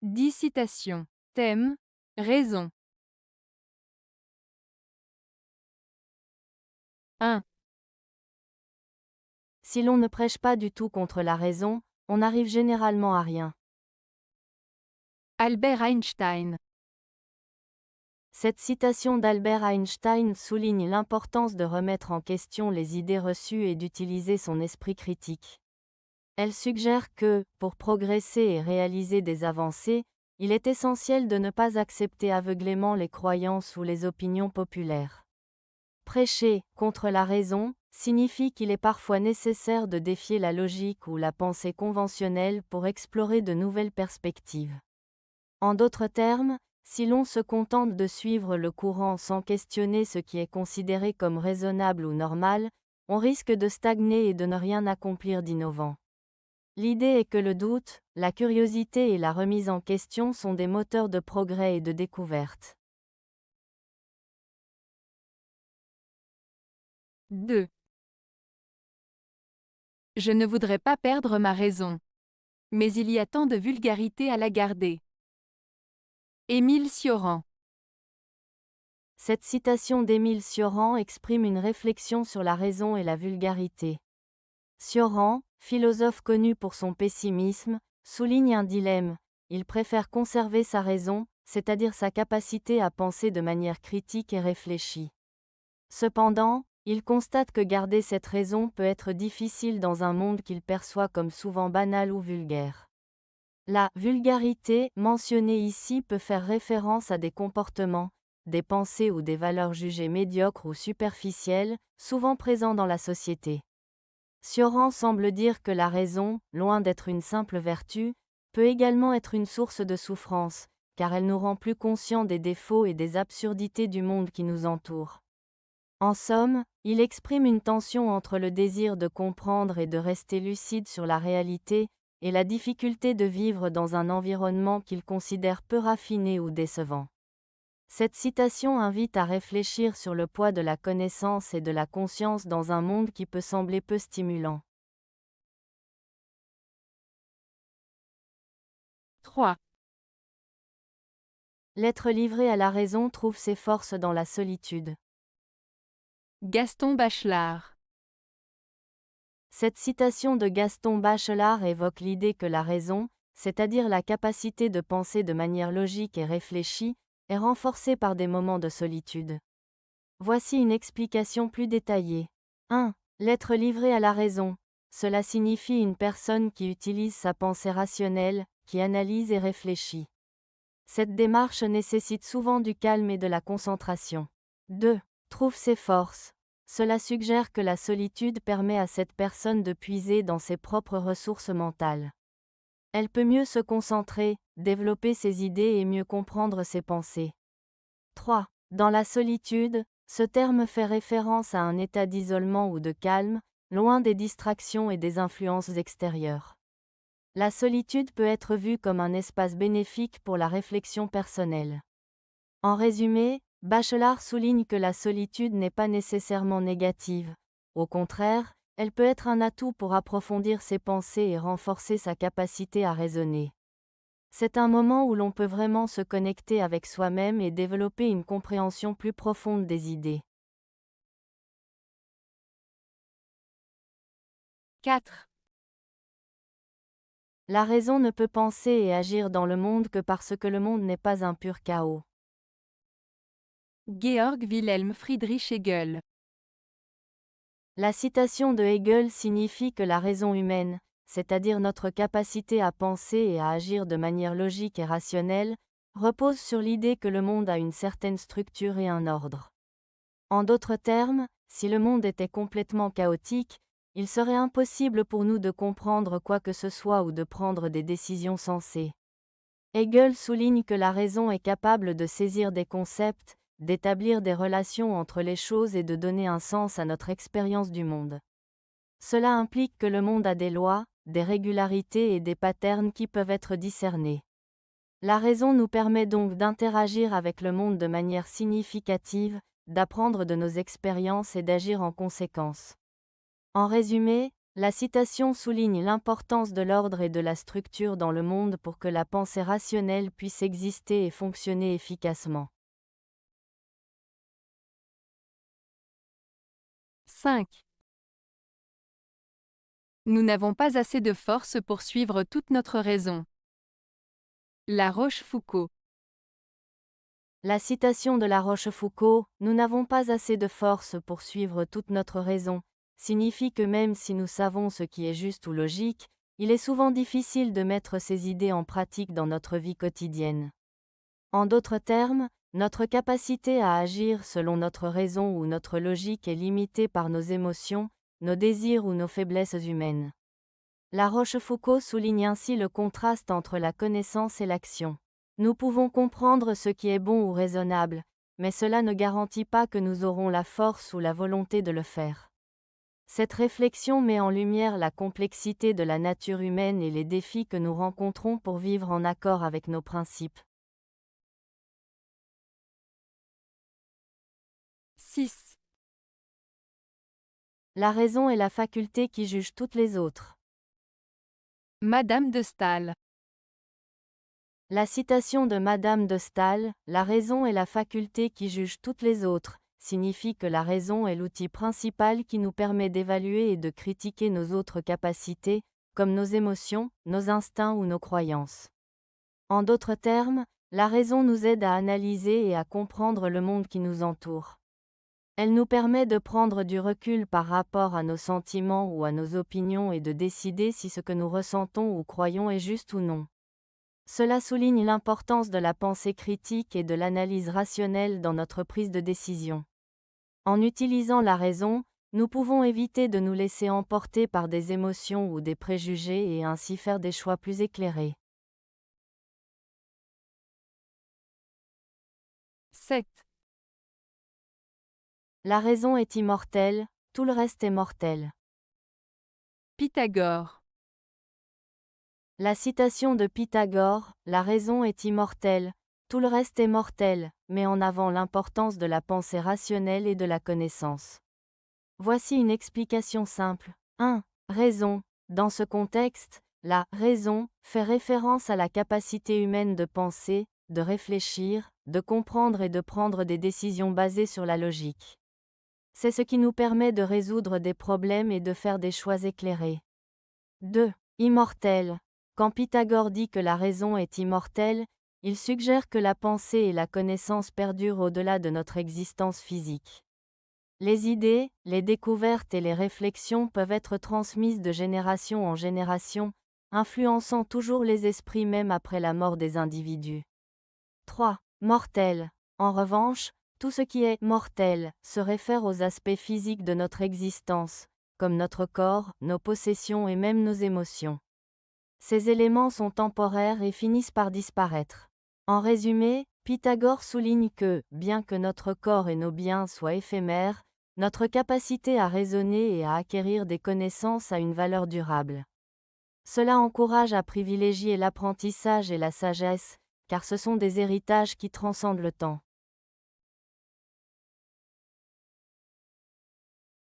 10 citations. Thème, raison. 1. Si l'on ne prêche pas du tout contre la raison, on n'arrive généralement à rien. Albert Einstein. Cette citation d'Albert Einstein souligne l'importance de remettre en question les idées reçues et d'utiliser son esprit critique. Elle suggère que, pour progresser et réaliser des avancées, il est essentiel de ne pas accepter aveuglément les croyances ou les opinions populaires. Prêcher contre la raison signifie qu'il est parfois nécessaire de défier la logique ou la pensée conventionnelle pour explorer de nouvelles perspectives. En d'autres termes, si l'on se contente de suivre le courant sans questionner ce qui est considéré comme raisonnable ou normal, on risque de stagner et de ne rien accomplir d'innovant. L'idée est que le doute, la curiosité et la remise en question sont des moteurs de progrès et de découverte. 2. Je ne voudrais pas perdre ma raison. Mais il y a tant de vulgarité à la garder. Émile Cioran. Cette citation d'Émile Cioran exprime une réflexion sur la raison et la vulgarité. Cioran, philosophe connu pour son pessimisme, souligne un dilemme. Il préfère conserver sa raison, c'est-à-dire sa capacité à penser de manière critique et réfléchie. Cependant, il constate que garder cette raison peut être difficile dans un monde qu'il perçoit comme souvent banal ou vulgaire. La vulgarité mentionnée ici peut faire référence à des comportements, des pensées ou des valeurs jugées médiocres ou superficielles, souvent présents dans la société. Cioran semble dire que la raison, loin d'être une simple vertu, peut également être une source de souffrance, car elle nous rend plus conscients des défauts et des absurdités du monde qui nous entoure. En somme, il exprime une tension entre le désir de comprendre et de rester lucide sur la réalité, et la difficulté de vivre dans un environnement qu'il considère peu raffiné ou décevant. Cette citation invite à réfléchir sur le poids de la connaissance et de la conscience dans un monde qui peut sembler peu stimulant. 3. L'être livré à la raison trouve ses forces dans la solitude. Gaston Bachelard. Cette citation de Gaston Bachelard évoque l'idée que la raison, c'est-à-dire la capacité de penser de manière logique et réfléchie, est renforcée par des moments de solitude. Voici une explication plus détaillée. 1. L'être livré à la raison. Cela signifie une personne qui utilise sa pensée rationnelle, qui analyse et réfléchit. Cette démarche nécessite souvent du calme et de la concentration. 2. Trouve ses forces. Cela suggère que la solitude permet à cette personne de puiser dans ses propres ressources mentales. Elle peut mieux se concentrer, développer ses idées et mieux comprendre ses pensées. 3. Dans la solitude, ce terme fait référence à un état d'isolement ou de calme, loin des distractions et des influences extérieures. La solitude peut être vue comme un espace bénéfique pour la réflexion personnelle. En résumé, Bachelard souligne que la solitude n'est pas nécessairement négative. Au contraire, elle peut être un atout pour approfondir ses pensées et renforcer sa capacité à raisonner. C'est un moment où l'on peut vraiment se connecter avec soi-même et développer une compréhension plus profonde des idées. 4. La raison ne peut penser et agir dans le monde que parce que le monde n'est pas un pur chaos. Georg Wilhelm Friedrich Hegel. La citation de Hegel signifie que la raison humaine, c'est-à-dire notre capacité à penser et à agir de manière logique et rationnelle, repose sur l'idée que le monde a une certaine structure et un ordre. En d'autres termes, si le monde était complètement chaotique, il serait impossible pour nous de comprendre quoi que ce soit ou de prendre des décisions sensées. Hegel souligne que la raison est capable de saisir des concepts, d'établir des relations entre les choses et de donner un sens à notre expérience du monde. Cela implique que le monde a des lois, des régularités et des patterns qui peuvent être discernés. La raison nous permet donc d'interagir avec le monde de manière significative, d'apprendre de nos expériences et d'agir en conséquence. En résumé, La citation souligne l'importance de l'ordre et de la structure dans le monde pour que la pensée rationnelle puisse exister et fonctionner efficacement. 5. Nous n'avons pas assez de force pour suivre toute notre raison. La Rochefoucauld. La citation de La Rochefoucauld, « Nous n'avons pas assez de force pour suivre toute notre raison », signifie que même si nous savons ce qui est juste ou logique, il est souvent difficile de mettre ces idées en pratique dans notre vie quotidienne. En d'autres termes, notre capacité à agir selon notre raison ou notre logique est limitée par nos émotions, nos désirs ou nos faiblesses humaines. La Rochefoucauld souligne ainsi le contraste entre la connaissance et l'action. Nous pouvons comprendre ce qui est bon ou raisonnable, mais cela ne garantit pas que nous aurons la force ou la volonté de le faire. Cette réflexion met en lumière la complexité de la nature humaine et les défis que nous rencontrons pour vivre en accord avec nos principes. 6. La raison est la faculté qui juge toutes les autres. Madame de Staël. La citation de Madame de Staël, « La raison est la faculté qui juge toutes les autres », signifie que la raison est l'outil principal qui nous permet d'évaluer et de critiquer nos autres capacités, comme nos émotions, nos instincts ou nos croyances. En d'autres termes, la raison nous aide à analyser et à comprendre le monde qui nous entoure. Elle nous permet de prendre du recul par rapport à nos sentiments ou à nos opinions et de décider si ce que nous ressentons ou croyons est juste ou non. Cela souligne l'importance de la pensée critique et de l'analyse rationnelle dans notre prise de décision. En utilisant la raison, nous pouvons éviter de nous laisser emporter par des émotions ou des préjugés et ainsi faire des choix plus éclairés. 7. La raison est immortelle, tout le reste est mortel. Pythagore. La citation de Pythagore, « La raison est immortelle, tout le reste est mortel », met en avant l'importance de la pensée rationnelle et de la connaissance. Voici une explication simple. 1. Raison. Dans ce contexte, la raison fait référence à la capacité humaine de penser, de réfléchir, de comprendre et de prendre des décisions basées sur la logique. C'est ce qui nous permet de résoudre des problèmes et de faire des choix éclairés. 2. Immortel. Quand Pythagore dit que la raison est immortelle, il suggère que la pensée et la connaissance perdurent au-delà de notre existence physique. Les idées, les découvertes et les réflexions peuvent être transmises de génération en génération, influençant toujours les esprits même après la mort des individus. 3. Mortel. En revanche, tout ce qui est mortel se réfère aux aspects physiques de notre existence, comme notre corps, nos possessions et même nos émotions. Ces éléments sont temporaires et finissent par disparaître. En résumé, Pythagore souligne que, bien que notre corps et nos biens soient éphémères, notre capacité à raisonner et à acquérir des connaissances a une valeur durable. Cela encourage à privilégier l'apprentissage et la sagesse, car ce sont des héritages qui transcendent le temps.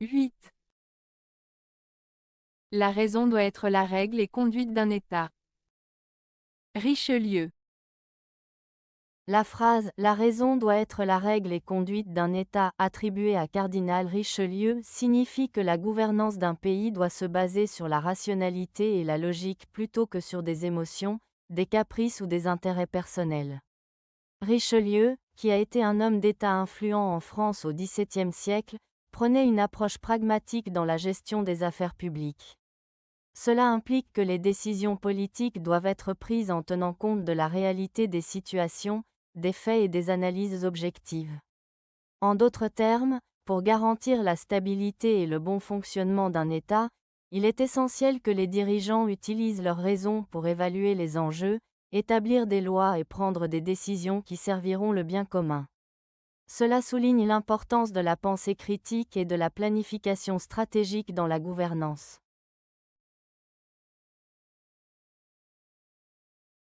8. La raison doit être la règle et conduite d'un État. Richelieu. La phrase « La raison doit être la règle et conduite d'un État » attribuée à Cardinal Richelieu signifie que la gouvernance d'un pays doit se baser sur la rationalité et la logique plutôt que sur des émotions, des caprices ou des intérêts personnels. Richelieu, qui a été un homme d'État influent en France au XVIIe siècle, prenait une approche pragmatique dans la gestion des affaires publiques. Cela implique que les décisions politiques doivent être prises en tenant compte de la réalité des situations, des faits et des analyses objectives. En d'autres termes, pour garantir la stabilité et le bon fonctionnement d'un État, il est essentiel que les dirigeants utilisent leur raison pour évaluer les enjeux, établir des lois et prendre des décisions qui serviront le bien commun. Cela souligne l'importance de la pensée critique et de la planification stratégique dans la gouvernance.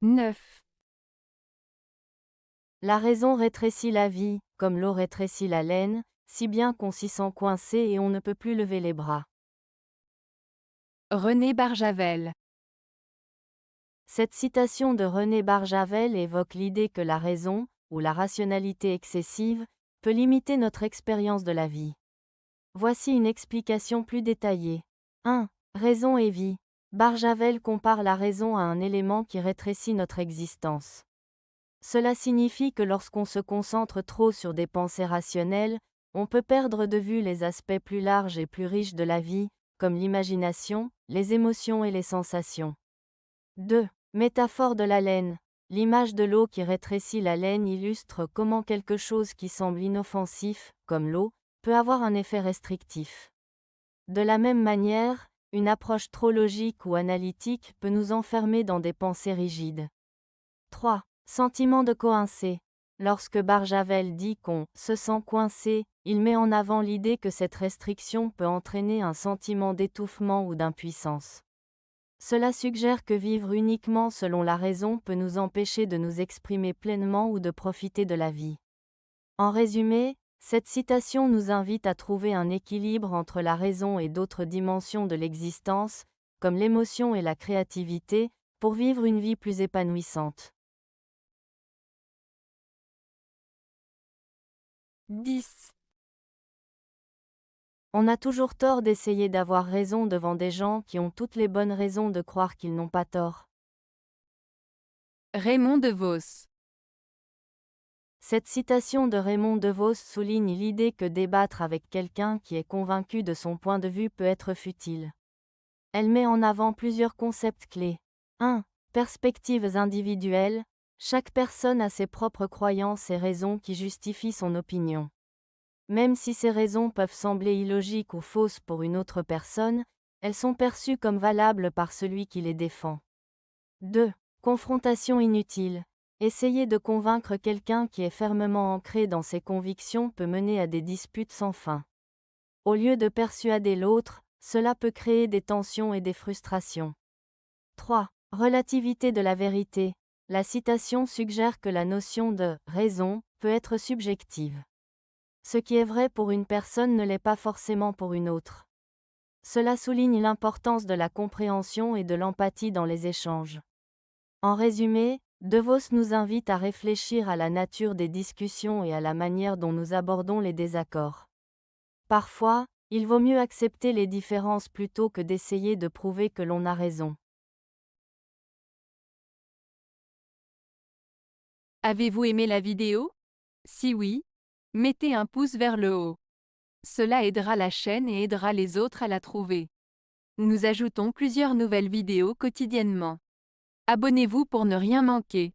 9. La raison rétrécit la vie, comme l'eau rétrécit la laine, si bien qu'on s'y sent coincé et on ne peut plus lever les bras. René Barjavel. Cette citation de René Barjavel évoque l'idée que la raison, ou la rationalité excessive, peut limiter notre expérience de la vie. Voici une explication plus détaillée. 1. Raison et vie. Barjavel compare la raison à un élément qui rétrécit notre existence. Cela signifie que lorsqu'on se concentre trop sur des pensées rationnelles, on peut perdre de vue les aspects plus larges et plus riches de la vie, comme l'imagination, les émotions et les sensations. 2. Métaphore de la laine. L'image de l'eau qui rétrécit la laine illustre comment quelque chose qui semble inoffensif, comme l'eau, peut avoir un effet restrictif. De la même manière, une approche trop logique ou analytique peut nous enfermer dans des pensées rigides. 3. Sentiment de coincé. Lorsque Barjavel dit qu'on se sent coincé, il met en avant l'idée que cette restriction peut entraîner un sentiment d'étouffement ou d'impuissance. Cela suggère que vivre uniquement selon la raison peut nous empêcher de nous exprimer pleinement ou de profiter de la vie. En résumé, cette citation nous invite à trouver un équilibre entre la raison et d'autres dimensions de l'existence, comme l'émotion et la créativité, pour vivre une vie plus épanouissante. 10. On a toujours tort d'essayer d'avoir raison devant des gens qui ont toutes les bonnes raisons de croire qu'ils n'ont pas tort. Raymond DeVos. Cette citation de Raymond DeVos souligne l'idée que débattre avec quelqu'un qui est convaincu de son point de vue peut être futile. Elle met en avant plusieurs concepts clés. 1. Perspectives individuelles. Chaque personne a ses propres croyances et raisons qui justifient son opinion. Même si ces raisons peuvent sembler illogiques ou fausses pour une autre personne, elles sont perçues comme valables par celui qui les défend. 2. Confrontation inutile. Essayer de convaincre quelqu'un qui est fermement ancré dans ses convictions peut mener à des disputes sans fin. Au lieu de persuader l'autre, cela peut créer des tensions et des frustrations. 3. Relativité de la vérité. La citation suggère que la notion de « raison » peut être subjective. Ce qui est vrai pour une personne ne l'est pas forcément pour une autre. Cela souligne l'importance de la compréhension et de l'empathie dans les échanges. En résumé, DeVos nous invite à réfléchir à la nature des discussions et à la manière dont nous abordons les désaccords. Parfois, il vaut mieux accepter les différences plutôt que d'essayer de prouver que l'on a raison. Avez-vous aimé la vidéo? Si oui, mettez un pouce vers le haut. Cela aidera la chaîne et aidera les autres à la trouver. Nous ajoutons plusieurs nouvelles vidéos quotidiennement. Abonnez-vous pour ne rien manquer.